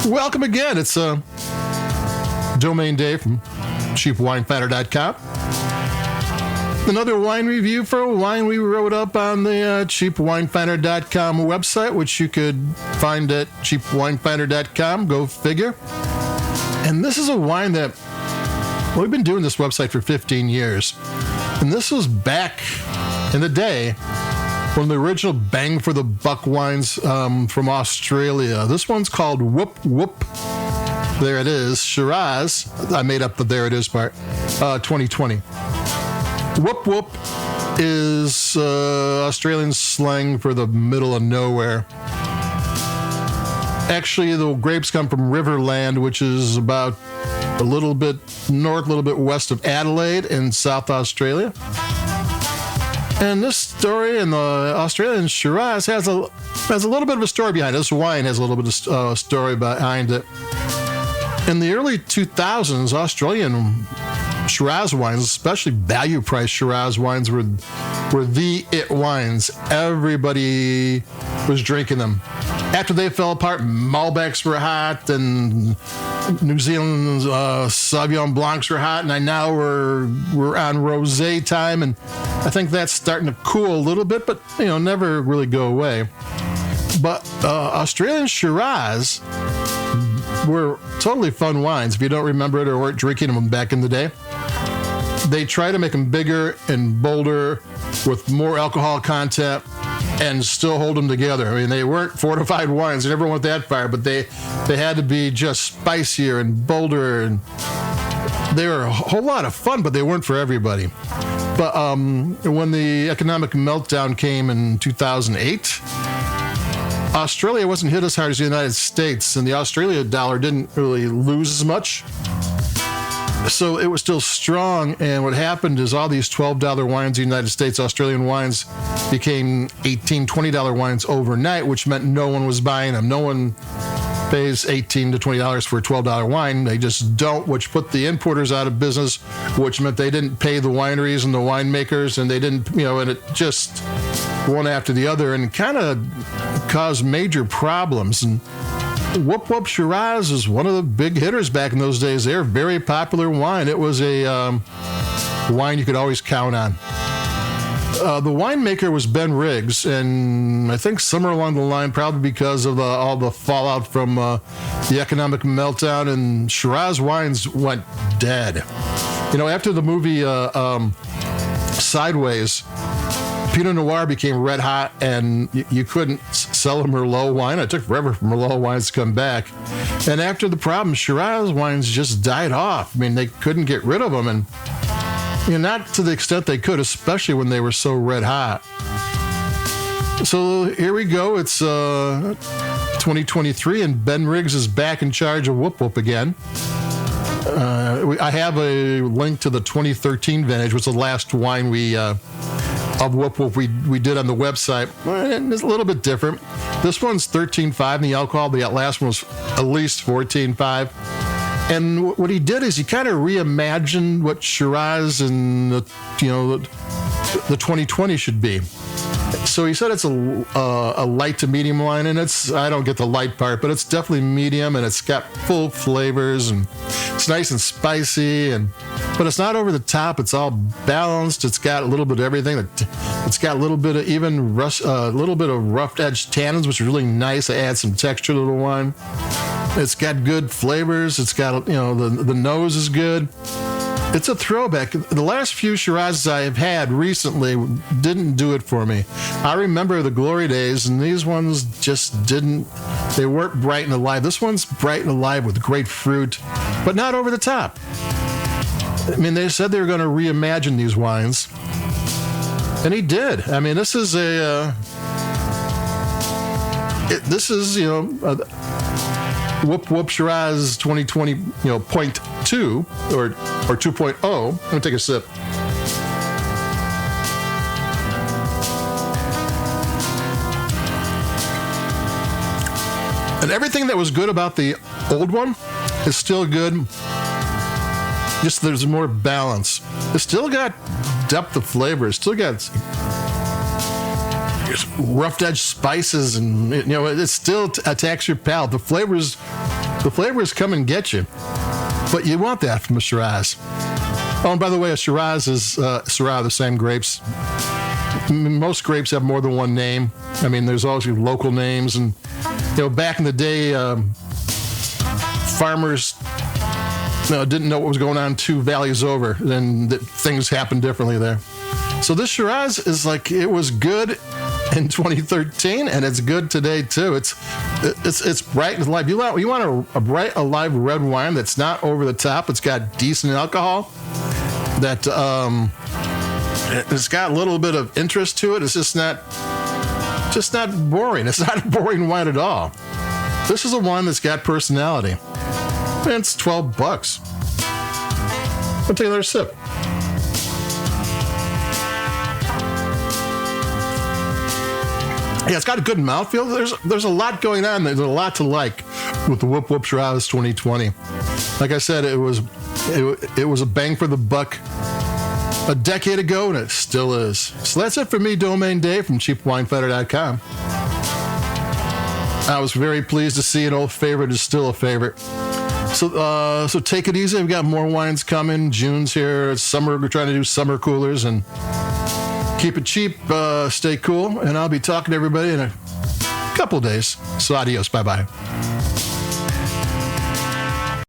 Welcome again. It's Domain Day from cheapwinefinder.com. Another wine review for a wine we wrote up on the cheapwinefinder.com website, which you could find at cheapwinefinder.com. Go figure. And this is a wine that, well, we've been doing this website for 15 years. And this was back in the day one of the original bang for the buck wines from Australia. This one's called Woop Woop. There it is. Shiraz. I made up the there it is part. 2020. Woop Woop is Australian slang for the middle of nowhere. Actually, the grapes come from Riverland, which is about a little bit north, a little bit west of Adelaide in South Australia. And this story in the Australian Shiraz has a little bit of a story behind it. This wine has a little bit of story behind it. In the early 2000s, Australian Shiraz wines, especially value-priced Shiraz wines, were the it wines. Everybody was drinking them. After they fell apart, Malbecs were hot, and New Zealand's Sauvignon Blancs were hot, and now we're on rosé time, and I think that's starting to cool a little bit, but never really go away. But Australian Shiraz were totally fun wines. If you don't remember it or weren't drinking them back in the day, they try to make them bigger and bolder with more alcohol content and still hold them together. I mean, they weren't fortified wines. They never went that far, but they had to be just spicier and bolder, and they were a whole lot of fun, but they weren't for everybody. But when the economic meltdown came in 2008, Australia wasn't hit as hard as the United States, and the Australia dollar didn't really lose as much. So it was still strong, and what happened is all these $12 wines in the United States, Australian wines, became $18, $20 wines overnight, which meant no one was buying them. No one pays $18 to $20 for a $12 wine. They just don't, which put the importers out of business, which meant they didn't pay the wineries and the winemakers, and they didn't, and it just one after the other, and kind of caused major problems. And Woop Woop Shiraz is one of the big hitters back in those days. They're a very popular wine. It was a wine you could always count on. The winemaker was Ben Riggs, and I think somewhere along the line, probably because of all the fallout from the economic meltdown, and Shiraz wines went dead. After the movie Sideways, Pinot Noir became red hot, and you couldn't sell a Merlot wine. It took forever for Merlot wines to come back. And after the problem, Shiraz wines just died off. I mean, they couldn't get rid of them, and not to the extent they could, especially when they were so red hot. So here we go. It's 2023, and Ben Riggs is back in charge of Woop Woop again. I have a link to the 2013 vintage, which was the last wine of Woop Woop we did on the website. It's a little bit different. This one's 13.5 in the alcohol. The last one was at least 14.5. And what he did is he kind of reimagined what Shiraz and the 2020 should be. So he said it's a light to medium wine, and I don't get the light part, but it's definitely medium, and it's got full flavors, and it's nice and spicy, but it's not over the top. It's all balanced. It's got a little bit of everything. It's got a little bit of little bit of rough edge tannins, which is really nice. I add some texture to the wine. It's got good flavors. It's got the nose is good. It's a throwback. The last few Shirazes I've had recently didn't do it for me. I remember the glory days, and these ones just didn't. They weren't bright and alive. This one's bright and alive with great fruit, but not over the top. I mean, they said they were going to reimagine these wines, and he did. I mean, this is Woop Woop Shiraz 2020, point 2 or 2.0. I'm going to take a sip. And everything that was good about the old one is still good. Just there's more balance. It's still got depth of flavor. It's still got rough edge spices, and it still attacks your palate. The flavors The flavors come and get you, but you want that from a Shiraz. Oh, and by the way, a Shiraz is Syrah, the same grapes. Most grapes have more than one name. I mean, there's always local names, and back in the day, farmers didn't know what was going on 2 valleys over, and things happened differently there. So this Shiraz is it was good in 2013, and it's good today too. It's bright and alive. You want a bright, alive red wine that's not over the top. It's got decent alcohol. That it's got a little bit of interest to it. It's just not boring. It's not a boring wine at all. This is a wine that's got personality. And it's $12. I'll take another sip. Yeah, it's got a good mouthfeel. There's a lot going on. There's a lot to like with the Woop Woop Shiraz 2020. Like I said, it was a bang for the buck a decade ago, and it still is. So that's it for me, Domain Dave from CheapWineFighter.com. I was very pleased to see an old favorite is still a favorite. So take it easy. We've got more wines coming. June's here. It's summer. We're trying to do summer coolers and keep it cheap. Stay cool. And I'll be talking to everybody in a couple days. So adios. Bye-bye.